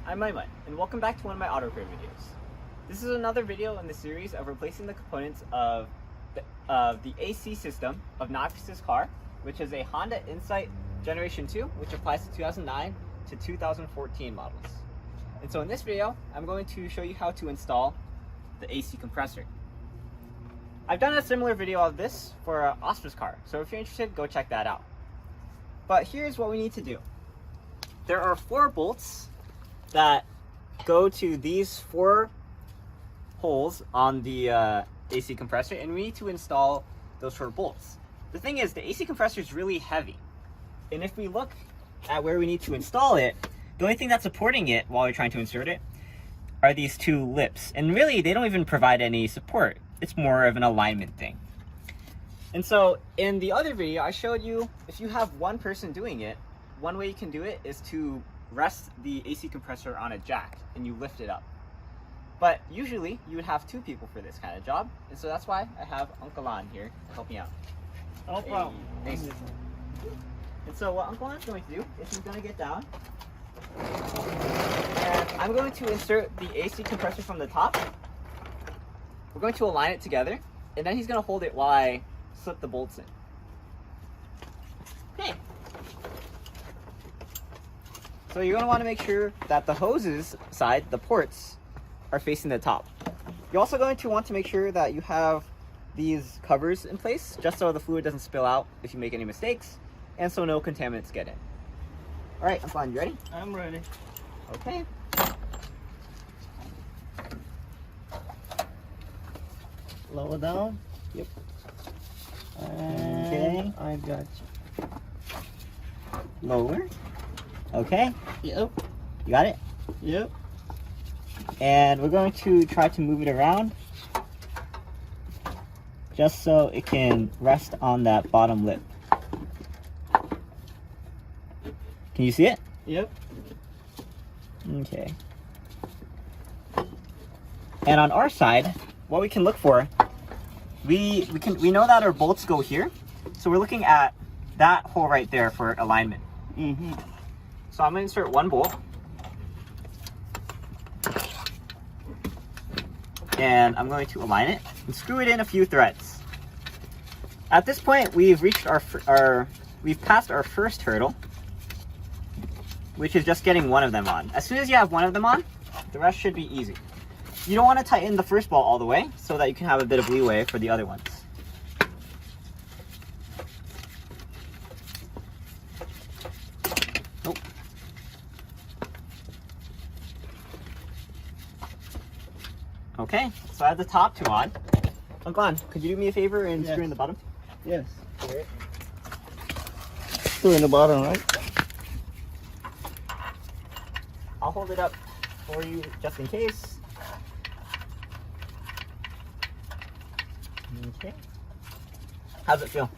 I'm Aiman, and welcome back to one of my auto repair videos. This is another video in the series of replacing the components of the AC system of Nafis' car, which is a Honda Insight Generation 2, which applies to 2009 to 2014 models. And so in this video, I'm going to show you how to install the AC compressor. I've done a similar video of this for Oscar's car, so if you're interested, go check that out. But here's what we need to do. There are 4 bolts that go to these 4 holes on the AC compressor, and we need to install those 4 bolts. The thing is, the AC compressor is really heavy, and if we look at where we need to install it, the only thing that's supporting it while we're trying to insert it are these 2 lips, and really they don't even provide any support. It's more of an alignment thing. And so in the other video, I showed you if you have one person doing it, one way you can do it is to rest the AC compressor on a jack and you lift it up. But usually you would have 2 people for this kind of job, and so that's why I have Uncle An here to help me out. No problem. Thanks. And so what Uncle An's going to do is he's going to get down, and I'm going to insert the AC compressor from the top. We're going to align it together, and then he's going to hold it while I slip the bolts in. Okay. So you're going to want to make sure that the hoses side, the ports, are facing the top. You're also going to want to make sure that you have these covers in place, just so the fluid doesn't spill out if you make any mistakes, and so no contaminants get in. All right, I'm fine. You ready? I'm ready. Okay. Lower down. Yep. Okay. I got you. Lower. Okay. Yep. You got it? Yep. And we're going to try to move it around just so it can rest on that bottom lip. Can you see it? Yep. Okay. And on our side, what we can look for, we know that our bolts go here, so we're looking at that hole right there for alignment. Mm-hmm. So I'm going to insert 1 bolt, and I'm going to align it and screw it in a few threads. At this point, we've reached we've passed our first hurdle, which is just getting one of them on. As soon as you have one of them on, the rest should be easy. You don't want to tighten the first ball all the way so that you can have a bit of leeway for the other ones. Nope. Okay, so I have the top 2 on. Uncle An, could you do me a favor and screw in the bottom? Yes. Okay. Two in the bottom, right? I'll hold it up for you just in case. Okay. How's it feel?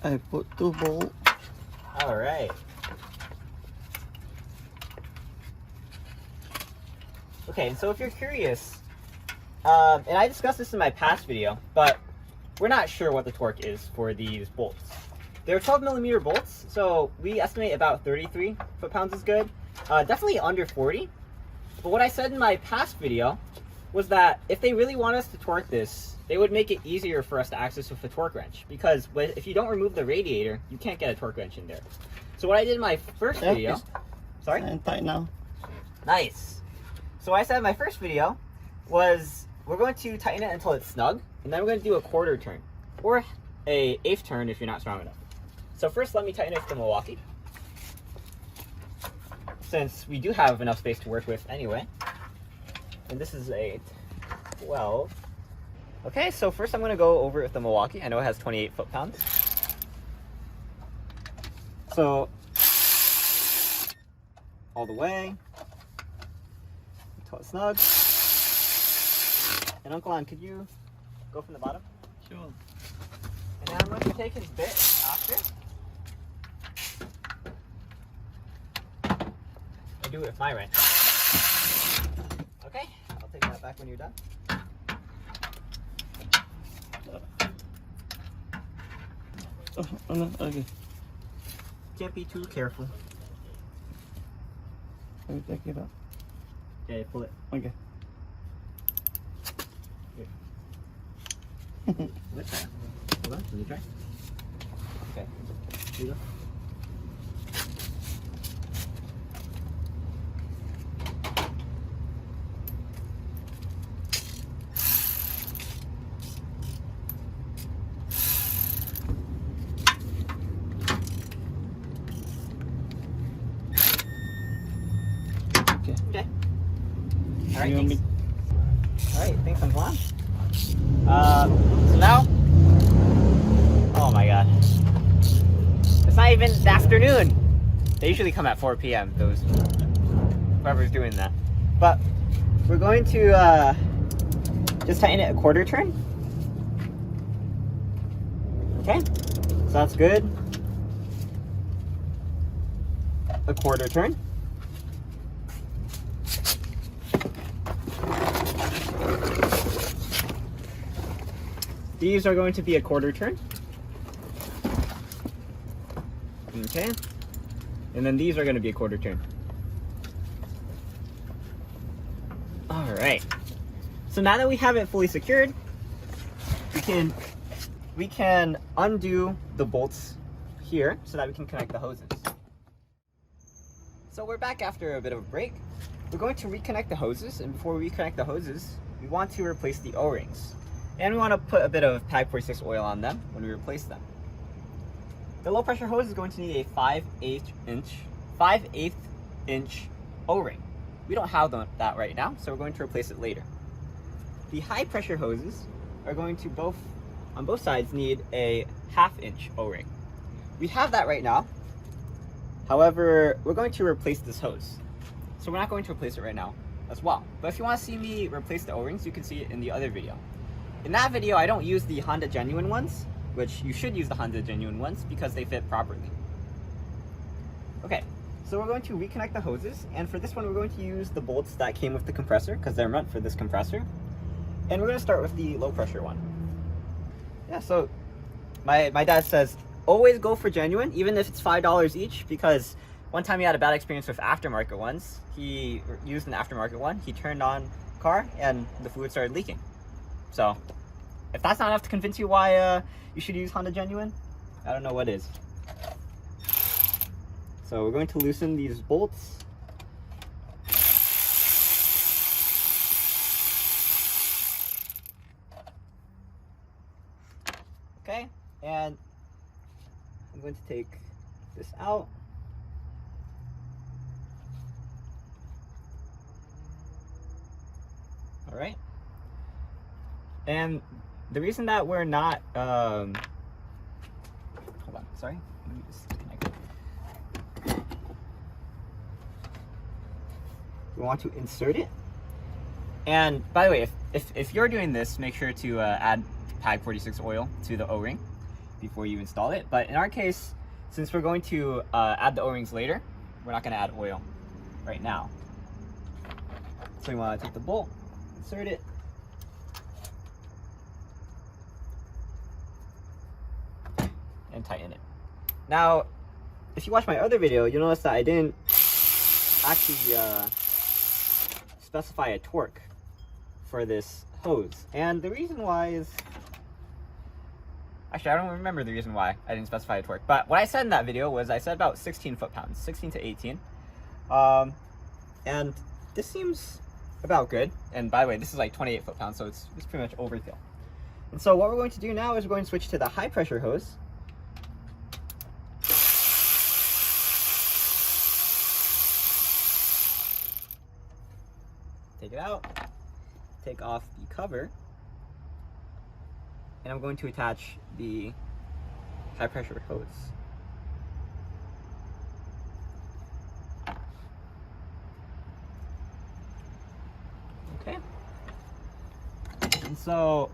I put 2 bolts. All right. Okay, so if you're curious, and I discussed this in my past video, but we're not sure what the torque is for these bolts. They're 12mm bolts, so we estimate about 33 foot-pounds is good. Definitely under 40. But what I said in my past video was that if they really want us to torque this, they would make it easier for us to access with a torque wrench, because if you don't remove the radiator, you can't get a torque wrench in there. So what I did in my first video, sorry? And tight now. Nice. So what I said in my first video was we're going to tighten it until it's snug, and then we're going to do a 1/4 turn, or a 1/8 turn if you're not strong enough. So first, let me tighten it with the Milwaukee, since we do have enough space to work with anyway. And this is a 12. Okay, so first I'm going to go over it with the Milwaukee. I know it has 28 foot-pounds. So, all the way until it's snug. And Uncle An, could you go from the bottom? Sure. And now I'm going to take his bit after and do it with my wrench. Okay, I'll take that back when you're done. Oh, no, okay. Can't be too careful. Let me take it up. Yeah, pull it. Okay. Let's try. Hold on, let me try. Okay, here you go. Okay. All right, thanks. All right, thanks, Antoine. So now, oh my god, it's not even the afternoon. They usually come at 4 p.m. Those whoever's doing that, but we're going to just tighten it a quarter turn. Okay, so that's good. A quarter turn. These are going to be a quarter turn. Okay. And then these are going to be a quarter turn. All right. So now that we have it fully secured, we can undo the bolts here so that we can connect the hoses. So we're back after a bit of a break. We're going to reconnect the hoses, and before we reconnect the hoses, we want to replace the O-rings. And we want to put a bit of PAG 46 oil on them when we replace them. The low pressure hose is going to need a 5/8 inch O-ring. We don't have that right now, so we're going to replace it later. The high pressure hoses are going to on both sides need a 1/2 inch O-ring. We have that right now. However, we're going to replace this hose. So we're not going to replace it right now as well. But if you want to see me replace the O-rings, you can see it in the other video. In that video, I don't use the Honda Genuine ones, which you should use the Honda Genuine ones because they fit properly. Okay, so we're going to reconnect the hoses, and for this one, we're going to use the bolts that came with the compressor because they're meant for this compressor. And we're going to start with the low pressure one. Yeah, so my dad says, always go for genuine, even if it's $5 each, because one time he had a bad experience with aftermarket ones. He used an aftermarket one, he turned on the car, and the fluid started leaking. So, if that's not enough to convince you why you should use Honda Genuine, I don't know what is. So we're going to loosen these bolts. Okay, and I'm going to take this out. All right. And the reason that we're not, hold on, sorry, let me just connect it. We want to insert it. And by the way, if you're doing this, make sure to add PAG 46 oil to the O-ring before you install it. But in our case, since we're going to add the O-rings later, we're not going to add oil right now. So we want to take the bolt, insert it. And tighten it. Now, if you watch my other video, you'll notice that I didn't actually specify a torque for this hose. And the reason why is, actually I don't remember the reason why I didn't specify a torque, but what I said in that video was I said about 16 foot-pounds, 16 to 18. And this seems about good. And by the way, this is like 28 foot-pounds, so it's pretty much overkill. And so what we're going to do now is we're going to switch to the high pressure hose. Take it out, take off the cover, and I'm going to attach the high pressure hose. Okay. And so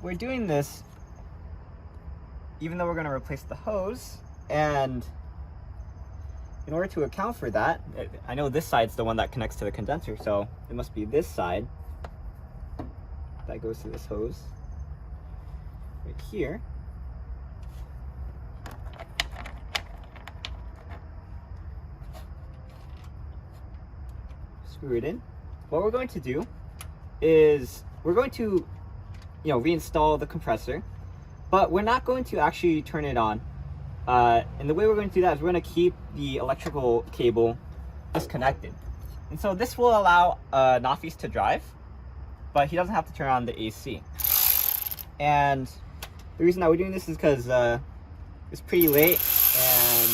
we're doing this even though we're going to replace the hose, and in order to account for that, I know this side's the one that connects to the condenser, so it must be this side that goes to this hose right here. screw it in, what we're going to do is we're going to, reinstall the compressor, but we're not going to actually turn it on. And the way we're going to do that is we're going to keep the electrical cable disconnected. And so this will allow Nafis to drive, but he doesn't have to turn on the AC. And the reason that we're doing this is because it's pretty late and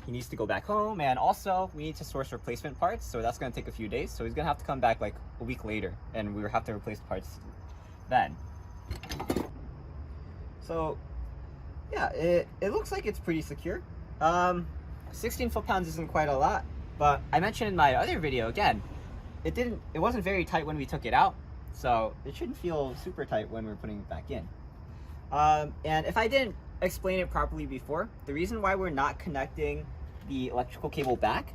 he needs to go back home, and also we need to source replacement parts, so that's going to take a few days. So he's going to have to come back like a week later, and we will have to replace parts then. So yeah, it looks like it's pretty secure. 16 foot-pounds isn't quite a lot, but I mentioned in my other video, again, it wasn't very tight when we took it out, so it shouldn't feel super tight when we're putting it back in. And if I didn't explain it properly before, the reason why we're not connecting the electrical cable back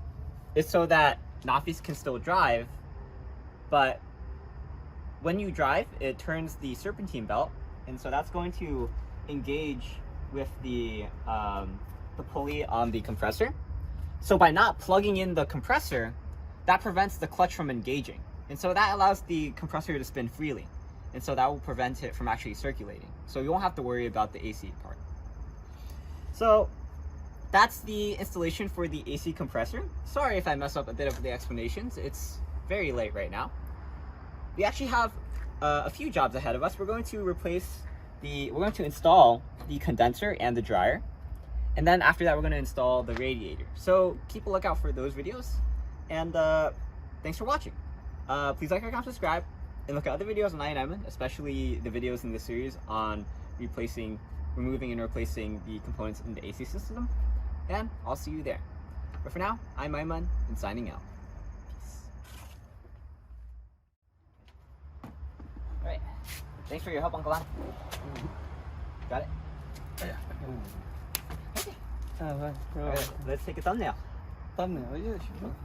is so that Nafis can still drive, but when you drive, it turns the serpentine belt, and so that's going to engage with the pulley on the compressor. So by not plugging in the compressor, that prevents the clutch from engaging, and so that allows the compressor to spin freely, and so that will prevent it from actually circulating. So you won't have to worry about the AC part. So that's the installation for the AC compressor. Sorry if I mess up a bit of the explanations. It's very late right now. We actually have a few jobs ahead of us. We're going to install the condenser and the dryer. And then after that, we're going to install the radiator. So keep a lookout for those videos. And thanks for watching. Please like, comment, subscribe, and look at other videos on EyeOnAiman, especially the videos in this series on removing and replacing the components in the AC system. And I'll see you there. But for now, I'm Aiman, and signing out. Peace. Alright. Thanks for your help, Uncle An. Got it? Yeah. Okay. Vâng, rồi. Alright, let's take a thumbnail. Thumbnail, yeah, sure.